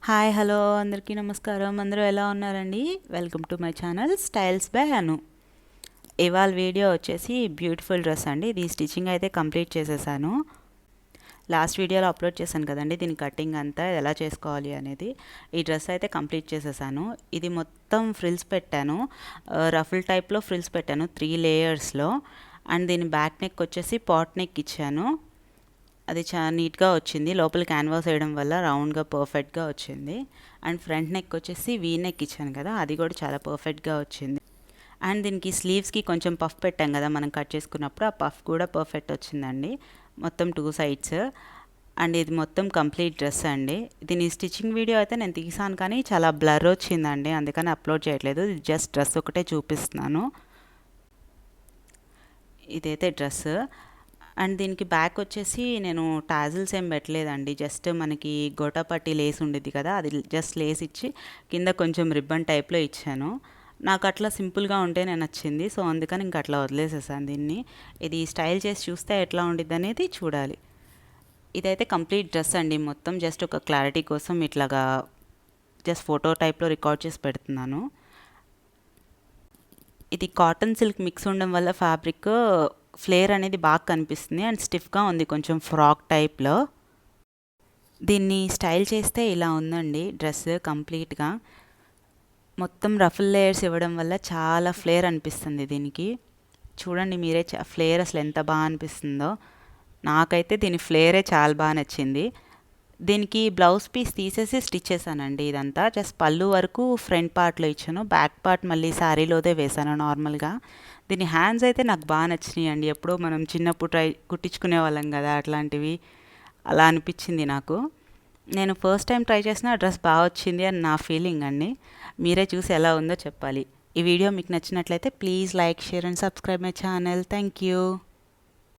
Hi hello అందరికీ నమస్కారం. అందరూ ఎలా ఉన్నారండి? Welcome to my channel styles by Anu. ఇవాళ వీడియో వచ్చేసి బ్యూటిఫుల్ డ్రెస్ అండి. ఇది స్టిచ్చింగ్ అయితే కంప్లీట్ చేసేసాను. లాస్ట్ వీడియోలో అప్లోడ్ చేశాను కదండి, దీని కటింగ్ అంతా ఎలా చేసుకోవాలి అనేది. ఈ డ్రెస్ అయితే కంప్లీట్ చేసేసాను. ఇది మొత్తం ఫ్రిల్స్ పెట్టాను, రఫుల్ టైప్లో ఫ్రిల్స్ పెట్టాను 3 లేయర్స్లో. అండ్ దీని బ్యాక్ నెక్ వచ్చేసి పాట్ నెక్ ఇచ్చాను. అది చాలా నీట్గా వచ్చింది. లోపల క్యాన్వాస్ వేయడం వల్ల రౌండ్గా పర్ఫెక్ట్గా వచ్చింది. అండ్ ఫ్రంట్ నెక్ వచ్చేసి వీ నెక్ ఇచ్చాను కదా, అది కూడా చాలా పర్ఫెక్ట్గా వచ్చింది. అండ్ దీనికి స్లీవ్స్కి కొంచెం పఫ్ పెట్టాం కదా మనం కట్ చేసుకున్నప్పుడు, ఆ పఫ్ కూడా పర్ఫెక్ట్ వచ్చిందండి, మొత్తం 2 సైడ్స్. అండ్ ఇది మొత్తం కంప్లీట్ డ్రెస్ అండి. దీని స్టిచ్చింగ్ వీడియో అయితే నేను తీసాను కానీ చాలా బ్లర్ వచ్చిందండి, అందుకని అప్లోడ్ చేయట్లేదు. జస్ట్ డ్రెస్ ఒకటే చూపిస్తున్నాను. ఇదైతే డ్రెస్. అండ్ దీనికి బ్యాక్ వచ్చేసి నేను టాజిల్స్ ఏం పెట్టలేదండి, జస్ట్ మనకి గోటాపట్టి లేస్ ఉండేది కదా, అది జస్ట్ లేస్ ఇచ్చి కింద కొంచెం రిబ్బన్ టైప్లో ఇచ్చాను. నాకు అట్లా సింపుల్గా ఉంటేనే నచ్చింది, సో అందుకని ఇంక అట్లా వదిలేసేసాను దీన్ని. ఇది స్టైల్ చేసి చూస్తే ఎట్లా ఉండిద్ది అనేది చూడాలి. ఇదైతే కంప్లీట్ డ్రెస్ అండి, మొత్తం జస్ట్ ఒక క్లారిటీ కోసం ఇట్లాగా జస్ట్ ఫోటో టైప్లో రికార్డ్ చేసి పెడుతున్నాను. ఇది కాటన్ సిల్క్ మిక్స్ ఉండడం వల్ల ఫ్యాబ్రిక్ ఫ్లేర్ అనేది బాగా కనిపిస్తుంది అండ్ స్టిఫ్గా ఉంది, కొంచెం ఫ్రాక్ టైప్లో. దీన్ని స్టైల్ చేస్తే ఇలా ఉందండి డ్రెస్ కంప్లీట్గా. మొత్తం రఫుల్ లేయర్స్ ఇవ్వడం వల్ల చాలా ఫ్లేర్ అనిపిస్తుంది దీనికి. చూడండి మీరే, ఫ్లేర్ అసలు ఎంత బాగా అనిపిస్తుందో. నాకైతే దీని ఫ్లేరే చాలా బాగా నచ్చింది. దీనికి బ్లౌజ్ పీస్ తీసేసి స్టిచ్ చేశానండి. ఇదంతా జస్ట్ పళ్ళు వరకు ఫ్రంట్ పార్ట్లో ఇచ్చాను, బ్యాక్ పార్ట్ మళ్ళీ శారీలోదే వేసాను నార్మల్గా. దీని హ్యాండ్స్ అయితే నాకు బాగా నచ్చినాయి అండి. ఎప్పుడో మనం చిన్నప్పుడు కుట్టించుకునే వాళ్ళం కదా అట్లాంటివి, అలా అనిపించింది నాకు. నేను ఫస్ట్ టైం ట్రై చేసిన డ్రెస్ బాగా వచ్చింది అని నా ఫీలింగ్ అండి. మీరే చూసి ఎలా ఉందో చెప్పాలి. ఈ వీడియో మీకు నచ్చినట్లయితే please like, share and subscribe my channel. Thank you.